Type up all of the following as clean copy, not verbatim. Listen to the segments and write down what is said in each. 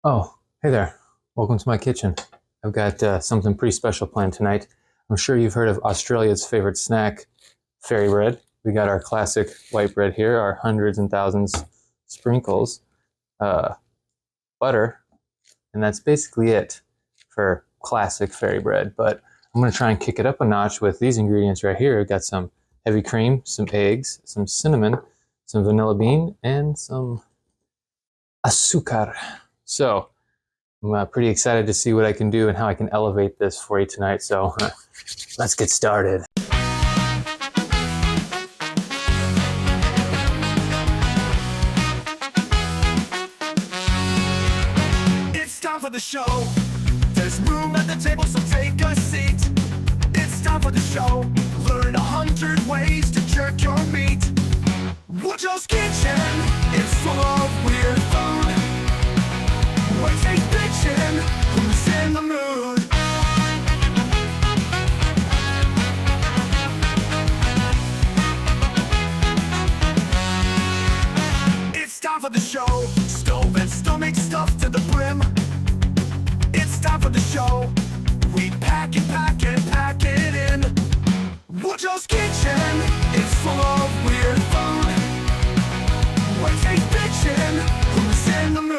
Oh, hey there. Welcome to my kitchen. I've got something pretty special planned tonight. I'm sure you've heard of Australia's favorite snack, fairy bread. We got our classic white bread here, our hundreds and thousands sprinkles, uh, butter, and that's basically it for classic fairy bread. But I'm going to try and kick it up a notch with these ingredients right here. We've got some heavy cream, some eggs, some cinnamon, some vanilla bean, and some azúcar. So, I'm pretty excited to see what I can do and how I can elevate this for you tonight. So let's get started. It's time for the show. There's room at the table, so take a seat. It's time for the show. Learn 100 ways to jerk your meat. Woodrow's kitchen. It's full of weird food. What's a fiction? Who's in the mood? It's time for the show. Stove and stomach stuffed to the brim. It's time for the show. We pack it in. Woodrow's kitchen. It's full of weird food. What's a fiction? Who's in the mood?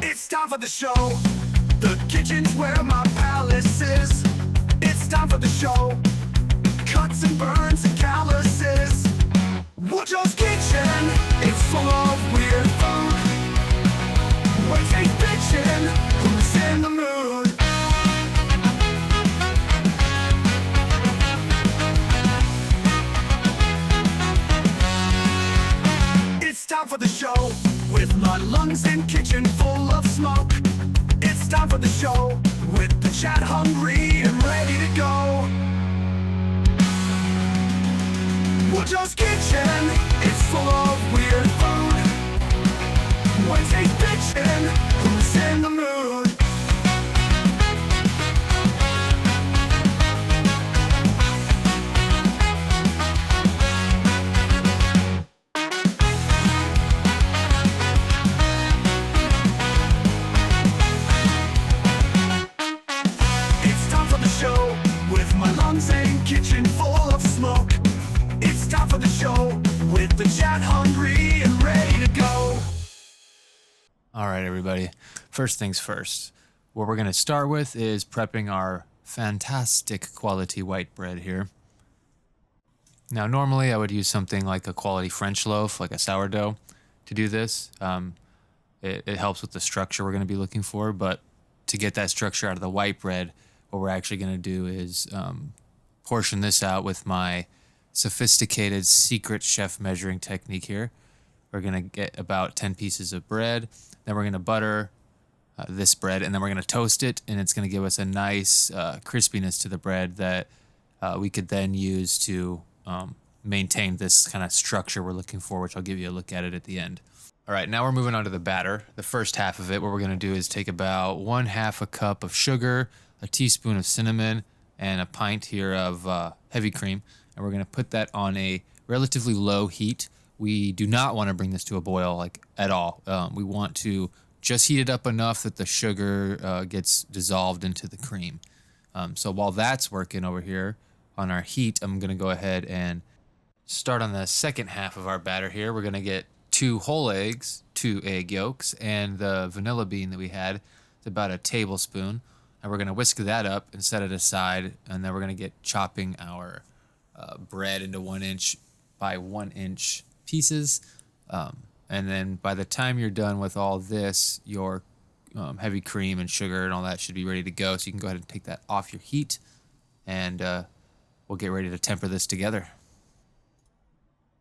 It's time for the show. The kitchen's where my palace is. It's time for the show. Cuts and burns and calluses. Woodrow's kitchen. It's full of weird food. What's a fiction? Who's in the mood? It's time for the show. With my lungs and kitchen full of smoke. It's time for the show. With the chat hungry and ready to go. Woodrow's kitchen. It's full of weird food. What's a fiction? Who's in the mood? It's time for the show. With my lungs and kitchen full of smoke. It's time for the show. With the chat hungry and ready to go. All right, everybody. First things first. What we're going to start with is prepping our fantastic quality white bread here. Now, normally I would use something like a quality French loaf, like a sourdough, to do this. It helps with the structure we're going to be looking for, but to get that structure out of the white bread, what we're actually going to do is portion this out with my sophisticated secret chef measuring technique here. We're going to get about 10 pieces of bread. Then we're going to butter this bread, and then we're going to toast it, and it's going to give us a nice crispiness to the bread that we could then use to maintain this kind of structure we're looking for, which I'll give you a look at it at the end. All right, now we're moving on to the batter. The first half of it, what we're going to do is take about 1/2 a cup of sugar, a teaspoon of cinnamon, and a pint here of heavy cream, and we're going to put that on a relatively low heat. We do not want to bring this to a boil like at all. We want to just heat it up enough that the sugar gets dissolved into the cream. So while that's working over here on our heat, I'm going to go ahead and start on the second half of our batter here. We're going to get 2 whole eggs, 2 egg yolks, and the vanilla bean that we had. It's about a tablespoon. And we're going to whisk that up and set it aside. And then we're going to get chopping our bread into 1-inch by 1-inch pieces. And then by the time you're done with all this, your heavy cream and sugar and all that should be ready to go. So you can go ahead and take that off your heat, and we'll get ready to temper this together.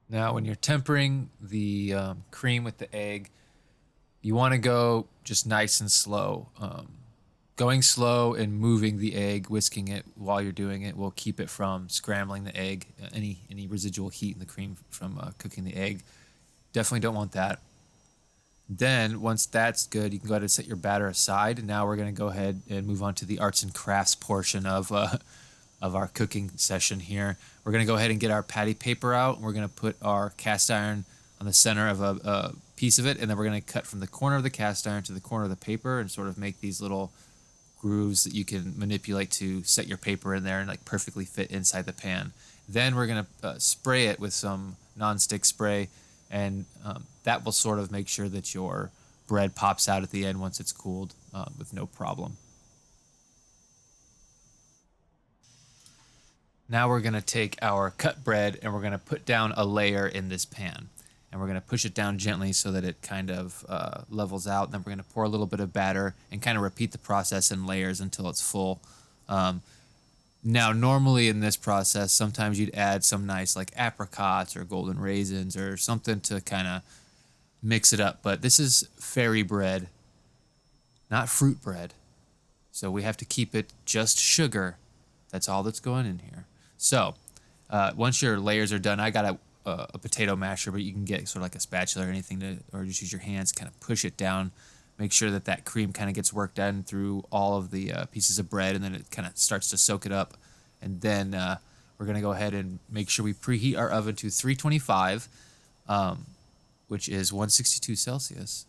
Now, when you're tempering the cream with the egg, you want to go just nice and slow. Going slow and moving the egg, whisking it while you're doing it, will keep it from scrambling the egg, any residual heat in the cream from cooking the egg. Definitely don't want that. Then, once that's good, you can go ahead and set your batter aside. And now we're going to go ahead and move on to the arts and crafts portion of of our cooking session here. We're going to go ahead and get our patty paper out. We're going to put our cast iron on the center of a piece of it, and then we're going to cut from the corner of the cast iron to the corner of the paper and sort of make these little grooves that you can manipulate to set your paper in there and like perfectly fit inside the pan. Then we're going to spray it with some nonstick spray, and that will sort of make sure that your bread pops out at the end once it's cooled with no problem. Now we're going to take our cut bread and we're going to put down a layer in this pan. And we're going to push it down gently so that it kind of levels out. And then we're going to pour a little bit of batter and kind of repeat the process in layers until it's full. Now, normally in this process, sometimes you'd add some nice like apricots or golden raisins or something to kind of mix it up. But this is fairy bread, not fruit bread. So we have to keep it just sugar. That's all that's going in here. So once your layers are done, I got a potato masher, but you can get sort of like a spatula or anything or just use your hands, kind of push it down, make sure that that cream kind of gets worked in through all of the pieces of bread, and then it kind of starts to soak it up. And then we're going to go ahead and make sure we preheat our oven to 325, which is 162 Celsius.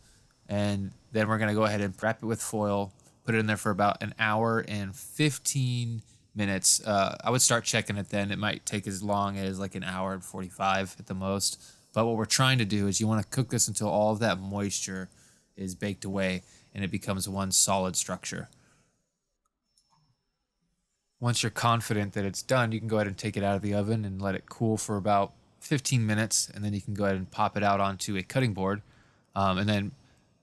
And then we're going to go ahead and wrap it with foil, put it in there for about an hour and 15 minutes. I would start checking it then. It might take as long as like an hour and 45 at the most. But what we're trying to do is you want to cook this until all of that moisture is baked away and it becomes one solid structure. Once you're confident that it's done, you can go ahead and take it out of the oven and let it cool for about 15 minutes. And then you can go ahead and pop it out onto a cutting board and then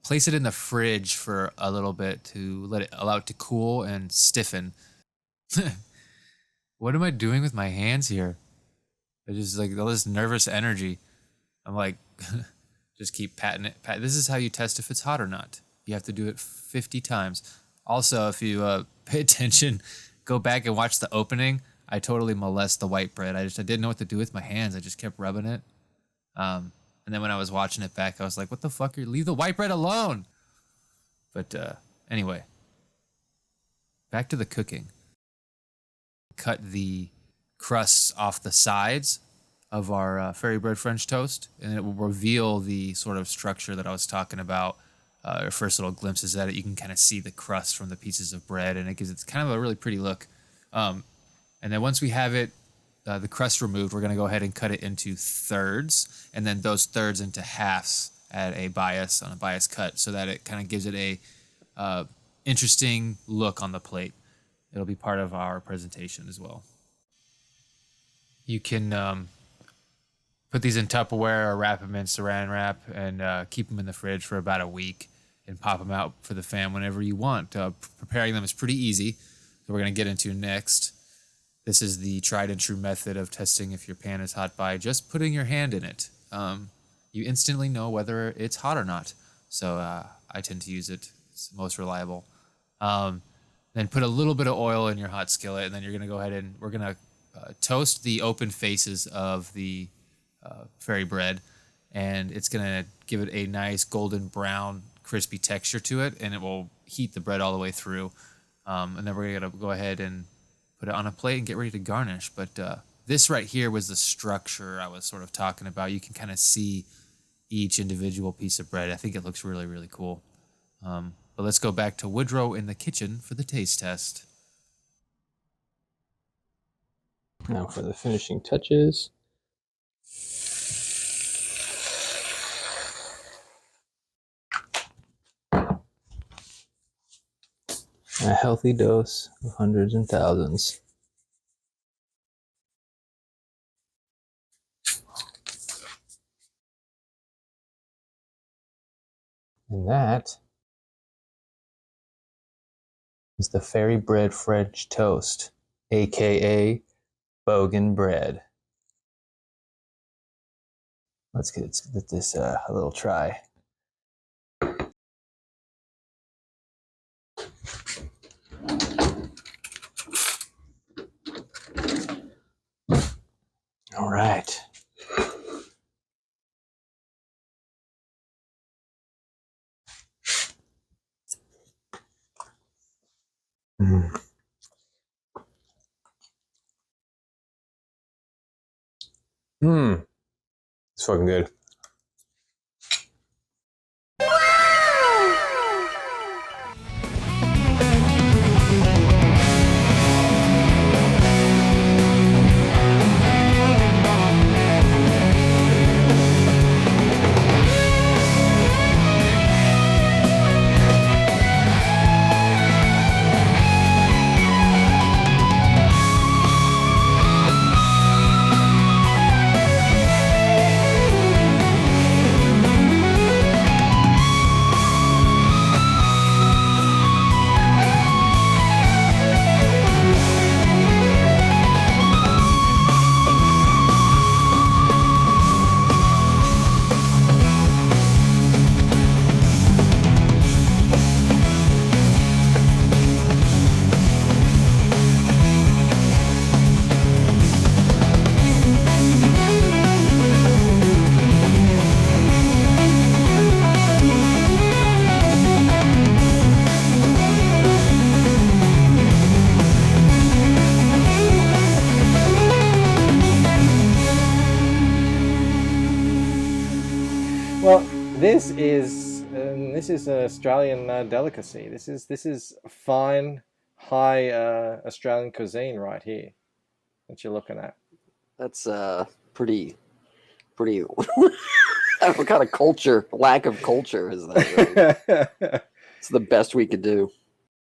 place it in the fridge for a little bit to allow it to cool and stiffen. What am I doing with my hands here? I just like all this nervous energy. I'm like, just keep patting it. This is how you test if it's hot or not. You have to do it 50 times. Also, if you pay attention, go back and watch the opening. I totally molest the white bread. I didn't know what to do with my hands. I just kept rubbing it. And then when I was watching it back, I was like, what the fuck? Leave the white bread alone. But anyway, back to the cooking. Cut the crusts off the sides of our fairy bread French toast, and it will reveal the sort of structure that I was talking about. Our first little glimpses at it, you can kind of see the crust from the pieces of bread, and it gives it kind of a really pretty look. And then once we have it, the crust removed, we're going to go ahead and cut it into thirds, and then those thirds into halves at a bias cut, so that it kind of gives it a interesting look on the plate. It'll be part of our presentation as well. You can put these in Tupperware or wrap them in saran wrap and keep them in the fridge for about a week and pop them out for the fam whenever you want. Preparing them is pretty easy. So we're going to get into next. This is the tried and true method of testing if your pan is hot by just putting your hand in it. You instantly know whether it's hot or not. So I tend to use it. It's most reliable. Then put a little bit of oil in your hot skillet, and then you're going to go ahead and we're going to toast the open faces of the fairy bread, and it's going to give it a nice golden brown crispy texture to it, and it will heat the bread all the way through. And then we're going to go ahead and put it on a plate and get ready to garnish. But this right here was the structure I was sort of talking about. You can kind of see each individual piece of bread. I think it looks really, really cool. But let's go back to Woodrow in the kitchen for the taste test. Now for the finishing touches. A healthy dose of hundreds and thousands. And that is the fairy bread French toast, aka Bogan bread. Let's give this a little try. All right. It's fucking good. Well, this is an Australian delicacy. This is fine, high Australian cuisine right here that you're looking at. That's pretty. What kind of culture? Lack of culture is that? Really? It's the best we could do.